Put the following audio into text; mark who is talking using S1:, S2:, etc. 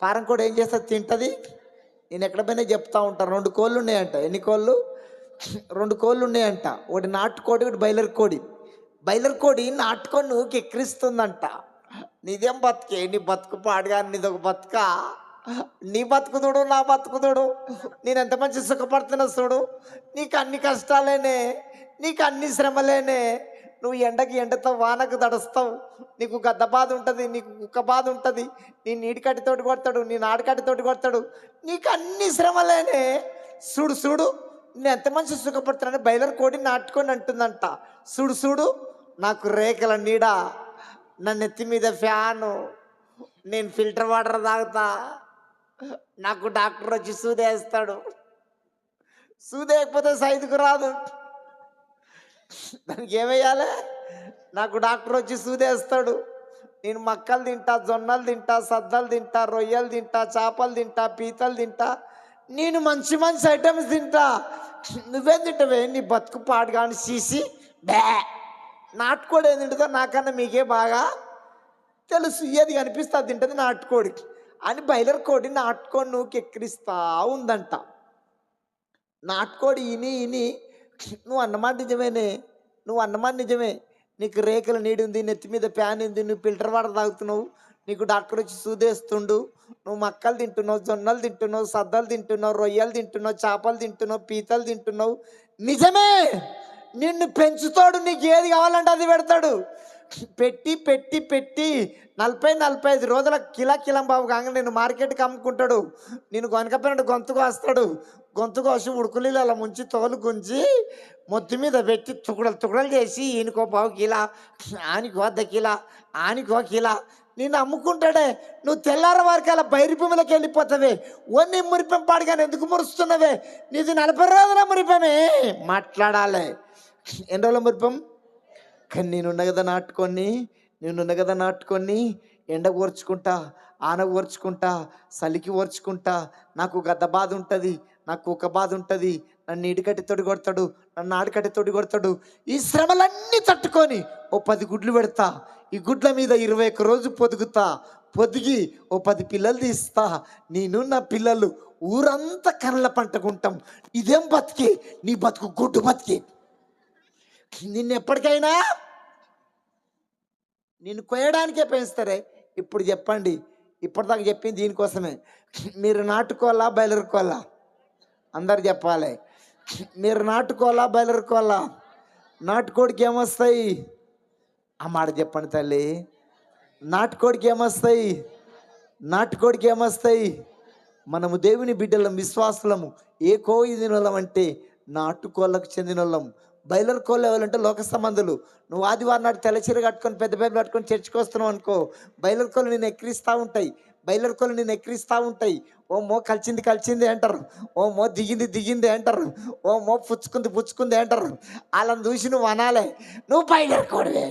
S1: పారం కోడి ఏం చేస్తుంది? తింటుంది. నేను ఎక్కడ పోయినా చెప్తా ఉంటాను, 2 కోళ్ళు ఉన్నాయంట. ఎన్ని కోళ్ళు? 2 కోళ్ళు ఉన్నాయంట. ఒకటి నాటుకోడి, ఒకటి బయలర్ కోడి. బయలర్ కోడి నాటుకొని నువ్వుకి ఎక్కిరిస్తుందంట. నీదేం బతుకే, నీ బతుకు పాడుగా, నీదొక బతుక. నీ బతుకుదుడు, నా బతుకుదుడు. నేను ఎంత మంచి సుఖపడుతున్నా చూడు. నీకు అన్ని కష్టాలేనే, నీకు అన్ని శ్రమలేనే. నువ్వు ఎండకి ఎండతో, వానకు తడుస్తావు. నీకు గద్ద బాధ ఉంటుంది, నీకు కుక్క బాధ ఉంటుంది. నీ నీడికట్టితోటి కొడతాడు, నీ నాడికట్టితోటి కొడతాడు. నీకు అన్ని శ్రమలేనే. చూడు చూడు, నేను ఎంత మంచి సుఖపడుతున్నాను. బయలర్ కోడి నాటుకొని అంటుందంట, చూడు చూడు, నాకు రేఖల నీడ, నా నెత్తి మీద ఫ్యాను, నేను ఫిల్టర్ వాటర్ తాగుతా, నాకు డాక్టర్ వచ్చి సూదేస్తాడు. సూదేయకపోతే సైదుకు రాదు. దానికి ఏమేయాలి? నాకు డాక్టర్ వచ్చి సూదేస్తాడు. నేను మక్కలు తింటా, జొన్నలు తింటా, సద్దలు తింటా, రొయ్యలు తింటా, చేపలు తింటా, పీతలు తింటా. నేను మంచి మంచి ఐటమ్స్ తింటా. నువ్వేం తింటావే? నీ బతుకు పాడు కానీ సీసి బ్యా. నాటుకోడి ఏం తింటుందో నాకన్నా మీకే బాగా తెలుసు. ఏది కనిపిస్తా తింటుంది నాటుకోడికి అని బయలర్ కోడి నాటుకోడి నువ్వుకి ఎక్కిరిస్తా ఉందంట. నాటుకోడి ఇని ఇని, నువ్వు అన్నమాట నిజమేనే, నువ్వు అన్నమాట నిజమే. నీకు రేఖల నీడి ఉంది, నెత్తి మీద ప్యాన్ ఉంది, నువ్వు ఫిల్టర్ వాటర్ తాగుతున్నావు, నీకు డాక్టర్ వచ్చి సూదేస్తుండు, నువ్వు మక్కలు తింటున్నావు, జొన్నలు తింటున్నావు, సద్దలు తింటున్నావు, రొయ్యలు తింటున్నావు, చేపలు తింటున్నావు, పీతలు తింటున్నావు. నిజమే, నిన్ను పెంచుతాడు, నీకు ఏది కావాలంటే అది పెడతాడు. పెట్టి పెట్టి పెట్టి 40-45 రోజుల కిలం బాబు కాగా నేను మార్కెట్కి అమ్ముకుంటాడు. నేను కొనకపోయినట్టు గొంతు కోస్తాడు. గొంతు కోసి ఉడుకులీలు అలా ముంచి తోలు గుంజి మొత్తం మీద పెట్టి తుకుడలు చేసి ఈయనకో 1/2 కిలో, ఆనికో 1/2 కిలో, ఆనికో కిలో నేను అమ్ముకుంటాడే. నువ్వు తెల్లార వారికి అలా బైరి భూమిలోకి వెళ్ళిపోతావే. ఓన్ని మురిపెం పాడుగానే ఎందుకు మురుస్తున్నావే? నీది 40 రోజుల మురిపెమే. మాట్లాడాలి. ఎన్ని రోజుల మురిపెం? కానీ నేనున్న కదా నాటుకొని ఎండ ఓర్చుకుంటా, ఆన ఓర్చుకుంటా, చలికి ఓర్చుకుంటా. నాకు గద్ద బాధ ఉంటుంది, నాకు కుక్క బాధ ఉంటుంది, నన్ను ఇడికట్టి తోడి కొడతాడు, నన్ను ఆడికట్టి తోడి కొడతాడు. ఈ శ్రమలన్నీ తట్టుకొని ఓ 10 గుడ్లు పెడతా. ఈ గుడ్ల మీద 21 రోజు పొదిగి ఓ 10 పిల్లలు తీస్తా. నేను నా పిల్లలు ఊరంతా కళ్ళ పంటకుంటాం. ఇదేం బతికి? నీ బతుకు గుడ్డు బతికి. నిన్నెప్పటికైనా నిన్ను కోయడానికే పెంచుతారే. ఇప్పుడు చెప్పండి, ఇప్పటిదాకా చెప్పింది దీనికోసమే. మీరు నాటుకోవాలా, బయలురుకోవాలా? అందరు చెప్పాలి. మీరు నాటుకోవాలా, బయలురుకోవాలా? నాటుకోడికి ఏమొస్తాయి? ఆ మాట చెప్పండి తల్లి. నాటుకోడికి ఏమొస్తాయి? నాటుకోడికి ఏమొస్తాయి? మనము దేవుని బిడ్డలం, విశ్వాసులము, ఏ కోయి తినోళ్ళం అంటే నాటుకోళ్ళకు చెందిన వాళ్ళం. బయలర్ కోళ్ళు ఎవరంటే లోక సంబంధులు. నువ్వు ఆదివారం నాడు తెల్లచీర కట్టుకొని పెద్ద బైబిల్ కట్టుకొని చర్చికి వస్తున్నావు అనుకో, బయలర్ కోళ్ళు నేను ఎక్కిరిస్తూ ఉంటాయి. బయలర్ కోళ్ళు నేను ఎక్కిరిస్తూ ఉంటాయి. ఓ మో కలిసింది అంటారు, ఓ మో దిగింది అంటారు, ఓ మో పుచ్చుకుంది అంటారు. వాళ్ళని చూసి నువ్వు అనాలే, నువ్వు బయలర్ కోడివే.